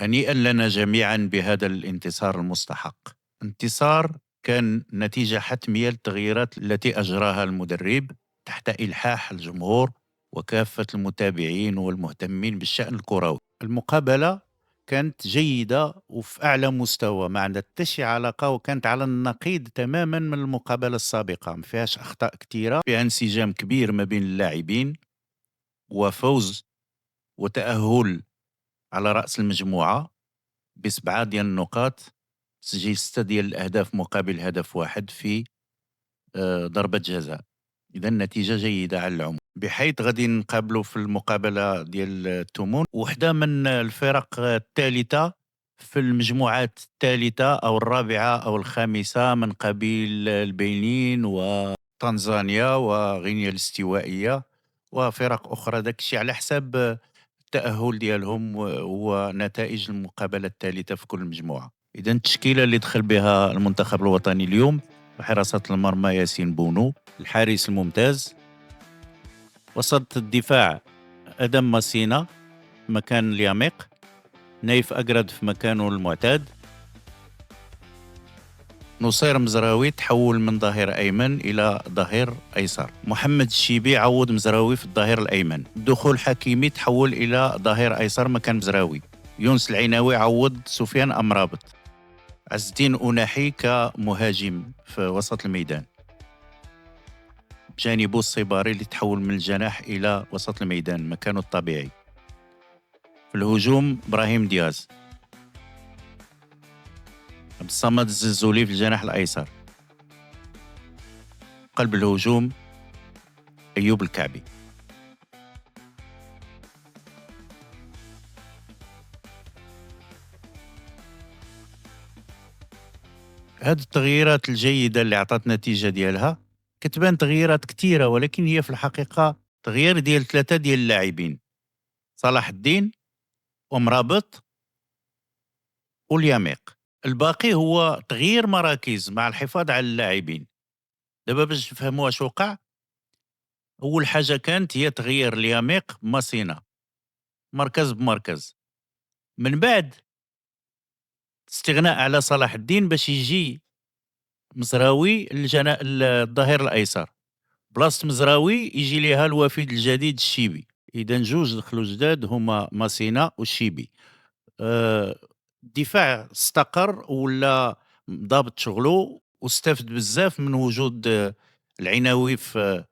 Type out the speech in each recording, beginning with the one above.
هنيئا لنا جميعا بهذا الانتصار المستحق. انتصار كان نتيجة حتمية للتغييرات التي أجراها المدرب تحت إلحاح الجمهور وكافة المتابعين والمهتمين بالشأن الكروي. المقابلة كانت جيدة وفي أعلى مستوى، ما عندها حتى شي علاقة، وكانت على النقيض تماما من المقابلة السابقة. ما فيهاش أخطاء كثيرة، فيها انسجام كبير ما بين اللاعبين وفوز وتأهل على رأس المجموعة ب7 ديال النقاط، تسجيل 6 ديال الأهداف مقابل هدف واحد في ضربة جزاء. إذا النتيجة جيدة على العموم، بحيث غادي نقابلوا في المقابلة ديال التمون وحدة من الفرق الثالثة في المجموعات الثالثة أو الرابعة أو الخامسة من قبيل البنين وتنزانيا وغينيا الاستوائية وفرق أخرى. داك الشيء على حساب التأهل ديالهم ونتائج المقابلة الثالثة في كل مجموعة. إذا التشكيلة اللي دخل بها المنتخب الوطني اليوم: حراسة المرمى ياسين بونو، الحارس الممتاز، وسط الدفاع أدم ماسينا مكان الياميق، نايف أقرد في مكانه المعتاد، نصير مزراوي تحول من ظهير أيمن إلى ظهير أيسر، محمد الشيبي عوض مزراوي في الظهير الأيمن، دخول حكيمي تحول إلى ظهير أيسر مكان مزراوي، يونس العيناوي عوض سفيان أمرابط، عز الدين أناحي كمهاجم في وسط الميدان، بجانبه الصباري اللي تحول من الجناح إلى وسط الميدان مكانه الطبيعي. في الهجوم إبراهيم دياز، عبد الصمد الزلزولي في الجناح الأيسر، قلب الهجوم أيوب الكعبي. هذه التغييرات الجيدة اللي عطات نتيجة ديالها كتبان تغييرات كثيرة، ولكن هي في الحقيقة تغيير ديال 3 ديال اللاعبين: صلاح الدين ومرابط والياميق. الباقي هو تغيير مراكز مع الحفاظ على اللاعبين. دابا باش نفهموا واش وقع، أول حاجة كانت هي تغيير الياميق بماسينا مركز بمركز، من بعد استغناء على صلاح الدين باش يجي مزراوي الظهير الأيسر، بلاصة مزراوي يجي ليها الوفيد الجديد الشيبي. إذا جوج دخلوا جداد هما ماسينا والشيبي. الدفاع استقر ولا ضابط شغله واستفد بزاف من وجود العناوي في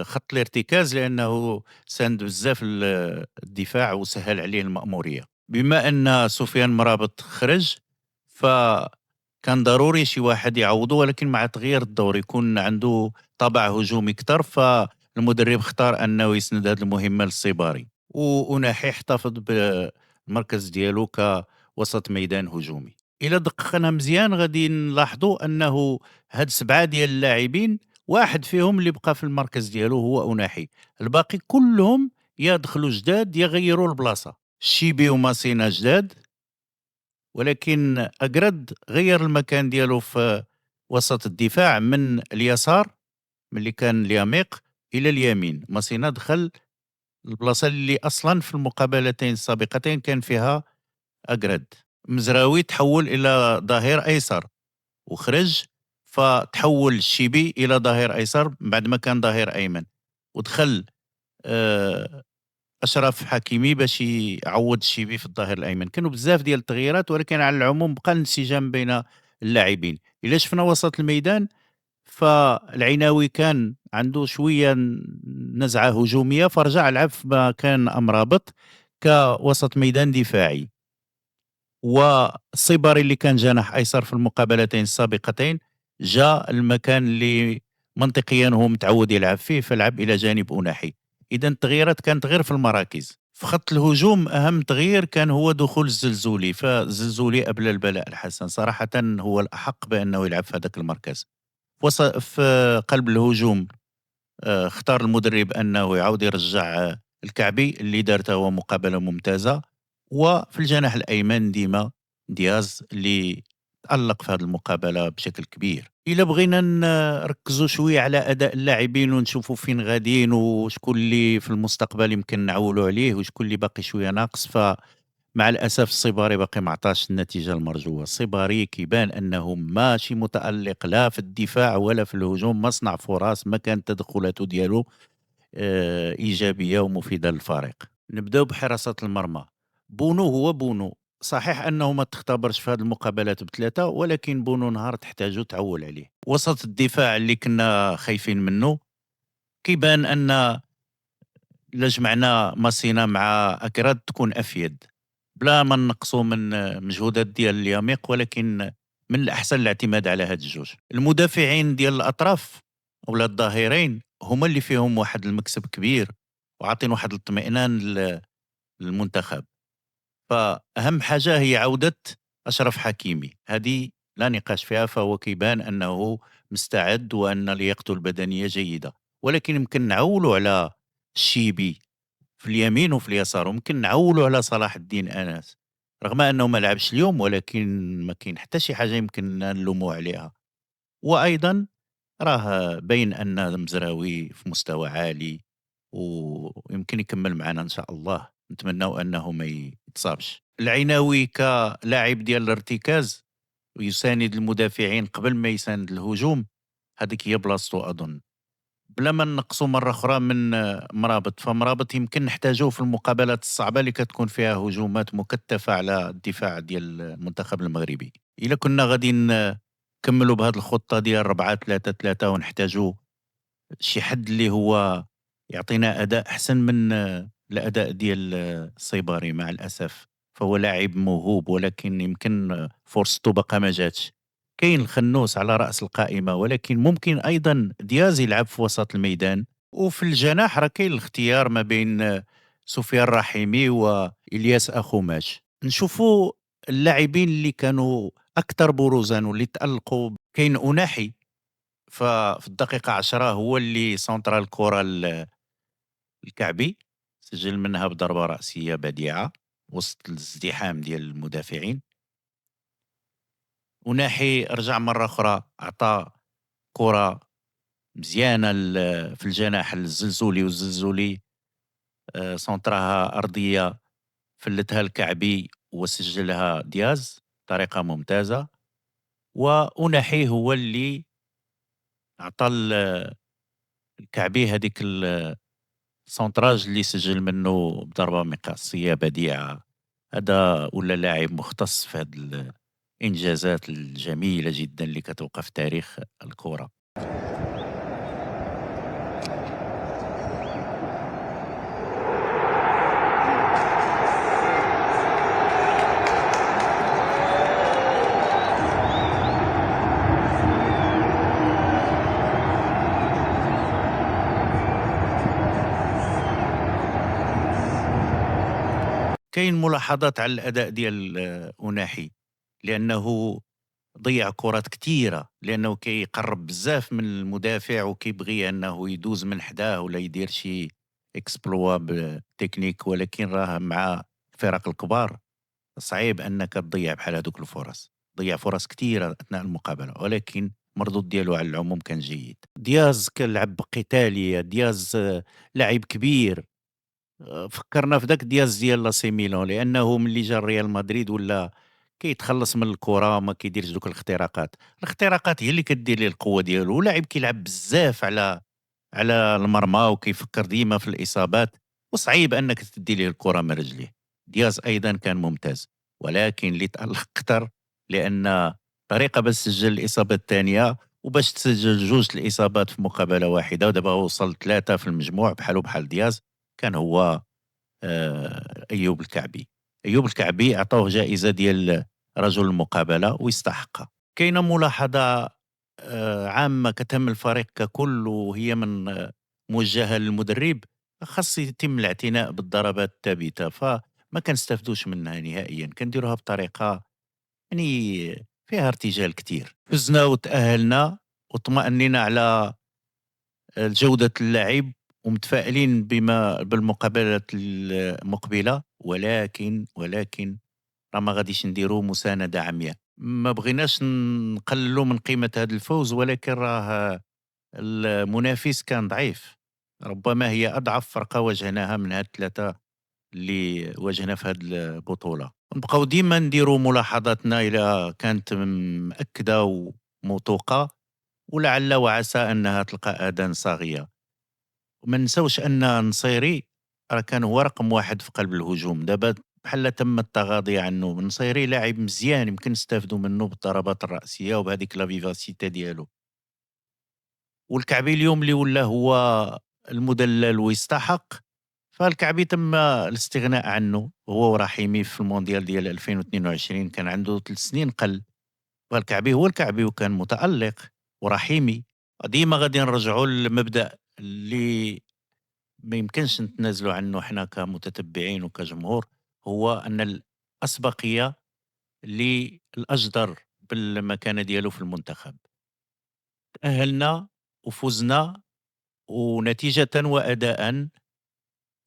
خط الارتكاز، لأنه ساند بزاف الدفاع وسهل عليه المأمورية. بما أن سفيان مرابط خرج فكان ضروري شي واحد يعوضه، ولكن مع تغيير الدور يكون عنده طابع هجومي أكثر، فالمدرب اختار أنه يسند هذه المهمة للصباري، وأناحي احتفظ بالمركز ديالو كوسط ميدان هجومي. إلا دققنا مزيان غادي نلاحظوا أنه هاد 7 ديال اللاعبين واحد فيهم اللي بقى في المركز ديالو هو أناحي، الباقي كلهم يا دخلوا جداد يا غيروا البلاصة. الشيبي وماسينا جداد، ولكن أقرد غير المكان ديالو في وسط الدفاع من اليسار، من اللي كان اليميق إلى اليمين. ماسينا دخل البلاصة اللي أصلا في المقابلتين السابقتين كان فيها أقرد. مزراوي تحول إلى ظهير أيسر وخرج، فتحول الشيبي إلى ظهير أيسر بعد ما كان ظهير أيمن، ودخل أشرف حكيمي باش يعوض الشيبي في الظهير الأيمن. كانوا بزاف ديال التغييرات، ولكن على العموم بقى الانسجام بين اللاعبين. إلا شفنا وسط الميدان فالعناوي كان عنده شوية نزعة هجومية، فرجع لعب في مكان أمرابط كوسط ميدان دفاعي، والصباري اللي كان جناح أيسر في المقابلتين السابقتين جاء المكان اللي منطقيا هو متعود يلعب فيه، فلعب إلى جانب أناحي. إذا التغييرات كانت غير في المراكز. في خط الهجوم أهم تغيير كان هو دخول الزلزولي، فالزلزولي أبلى البلاء الحسن صراحة، هو الأحق بأنه يلعب في هذاك المركز. في قلب الهجوم اختار المدرب أنه يعود يرجع الكعبي اللي دارته هو مقابلة ممتازة، وفي الجناح الأيمن ديما دياز اللي تألق في هذه المقابلة بشكل كبير. إلا بغينا نركزوا شوية على أداء اللاعبين ونشوفوا فين غاديين وشكون اللي في المستقبل يمكن نعولوا عليه وشكون اللي باقي شوية ناقص، مع الأسف الصِّباري باقي ما عطاش النتيجة المرجوة. الصِّباري كيبان أنه ماشي متألق لا في الدفاع ولا في الهجوم، ما صنع فرص، ما كانت التدخلات ديالو إيجابية ومفيدة للفريق. نبداو بحراسة المرمى. بونو هو بونو، صحيح أنه ما تختبرش في هذه المقابلات ب3، ولكن بونو نهار تحتاجو تعوّل عليه. وسط الدفاع اللي كنا خايفين منه، كيبان أن إلا جمعنا ماسينا مع أكراد تكون أفيد، بلا ما نقصوا من مجهودات ديال اليميق، ولكن من الأحسن الاعتماد على هاد الجوج. المدافعين ديال الأطراف ولا الظهيرين هما اللي فيهم واحد المكسب كبير وعاطين واحد الاطمئنان للمنتخب. فأهم حاجة هي عودة أشرف حكيمي، هذه لا نقاش فيها، فهو كيبان أنه مستعد وأن لياقته البدنية جيدة، ولكن يمكن نعولوا على الشيبي في اليمين وفي اليسار، وممكن نعولوا على صلاح الدين أنس رغم أنه ما لعبش اليوم، ولكن ما كاين حتى شي حاجة يمكن نلوموا عليها. وأيضا راه باين أن المزراوي في مستوى عالي ويمكن يكمل معنا إن شاء الله، نتمنوا أنه ما يتصابش. العناوي كلاعب ديال الارتكاز ويساند المدافعين قبل ما يساند الهجوم، هذيك هي بلاصتو أظن. بلا ما نقصوا مرة أخرى من مرابط، فمرابط يمكن نحتاجوه في المقابلات الصعبة اللي كتكون فيها هجومات مكثفة على الدفاع ديال المنتخب المغربي. إلا كنا غادي نكملوا بهذه الخطة ديال 4-3-3 ونحتاجوا شي حد اللي هو يعطينا أداء أحسن من الأداء ديال السيباري مع الأسف. فهو لاعب موهوب ولكن يمكن فرصته باقا ما جاتش. كاين الخنوس على رأس القائمة، ولكن ممكن أيضا دياز يلعب في وسط الميدان، وفي الجناح راه كاين الاختيار ما بين سفيان الرحيمي وإلياس أخوماش. نشوفوا اللاعبين اللي كانوا أكثر بروزا واللي تألقوا. كاين أناحي ففي الدقيقة 10 هو اللي سونطرا الكرة الكعبي، سجل منها بضربة رأسية بديعة وسط الازدحام ديال المدافعين. وناحي رجع مرة أخرى عطى كرة مزيانة في الجناح للزلزولي، والزلزولي سونطراها أرضية فلتها الكعبي وسجلها دياز بطريقة ممتازة. وأناحي هو اللي عطى الكعبي هذيك السونتراج اللي سجل منه بضربة مقياسية بديعة. هذا ولا لاعب مختص في هذه الإنجازات الجميلة جدا اللي كتوقع في تاريخ الكرة. كاين ملاحظات على الأداء ديال أناحي، لأنه ضيع كرات كتيرة، لأنه كيقرب بزاف من المدافع وكيبغي أنه يدوز من حداه ولا يدير شي اكسبلوا بتكنيك، ولكن راه مع الفرق الكبار صعيب أنك تضيع بحال هذوك الفرص. ضيع فرص كتيرة أثناء المقابلة، ولكن المردود ديالو على العموم كان جيد. دياز كان بقتالية، دياز لاعب كبير. فكرنا في داك دياز ديال لاسي ميلان، لانه ملي جا ريال مدريد ولا كيتخلص من الكره وما كيديرش دوك الاختراقات. الاختراقات هي اللي كدير ليه القوه ديالو، ولاعب كيلعب بزاف على المرمى وكيفكر ديما في الاصابات، وصعيب انك تدي ليه الكره من رجليه. دياز ايضا كان ممتاز، ولكن اللي تالق اكثر لان طريقه باش تسجل الاصابه الثانيه وباش تسجل جوج الاصابات في مقابله واحده، ودابا وصل 3 في المجموع بحالو بحال دياز، كان هو أيوب الكعبي. أيوب الكعبي عطوه جائزة ديال رجل المقابلة ويستحقها. كاينة ملاحظة عامة كتهم الفريق ككل، وهي من موجهة للمدرب. خاص يتم الاعتناء بالضربات الثابتة، فما كنستافدوش منها نهائيا، كنديروها بطريقة يعني فيها ارتجال كتير. فزنا وتأهلنا وطمأنينا على جودة اللعب، ومتفائلين بالمقابلات المقبلة، ولكن راه ما غاديش نديروا مساندة عمياء. ما بغيناش نقللوا من قيمة هذا الفوز، ولكن راه المنافس كان ضعيف. ربما هي أضعف فرقة واجهناها من هاد 3 اللي واجهنا في هذه البطولة. نبقاو ديما نديروا ملاحظاتنا إلى كانت مأكدة وموثوقة، ولعل وعسى أنها تلقى آذان صاغية. وما نساوش أن النصيري راه كان هو رقم واحد في قلب الهجوم. دابا بحال تم التغاضي عنه. النصيري لاعب مزيان يمكن نستافدوا منه بالضربات الرأسية وبهذيك لا فيفاسيتي ديالو. والكعبي اليوم اللي ولا هو المدلل ويستحق، فالكعبي تم الاستغناء عنه هو ورحيمي في المونديال ديال 2022. كان عنده 3 سنين قل، والكعبي هو الكعبي وكان متألق. ورحيمي ديما غادي نرجعوا للمبدأ اللي ما يمكنش نتنازلوا عنه حنا كمتتبعين وكجمهور، هو أن الأسبقية للأجدر بالمكانة ديالو في المنتخب. تأهلنا وفزنا ونتيجة وأداء،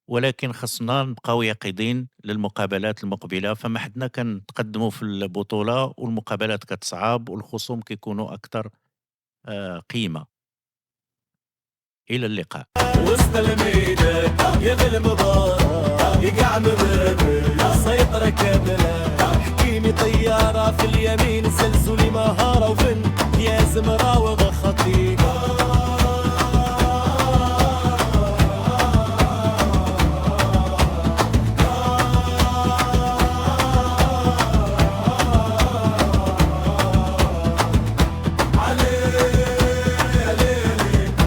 ولكن خصنا نبقاو يقظين للمقابلات المقبلة. فما حدنا كنتقدموا في البطولة والمقابلات كتصعب والخصوم كيكونوا أكثر قيمة. إلى اللقاء. وسط الميدان يا ذا المباراة يقع مبرد السيطرة كاملة.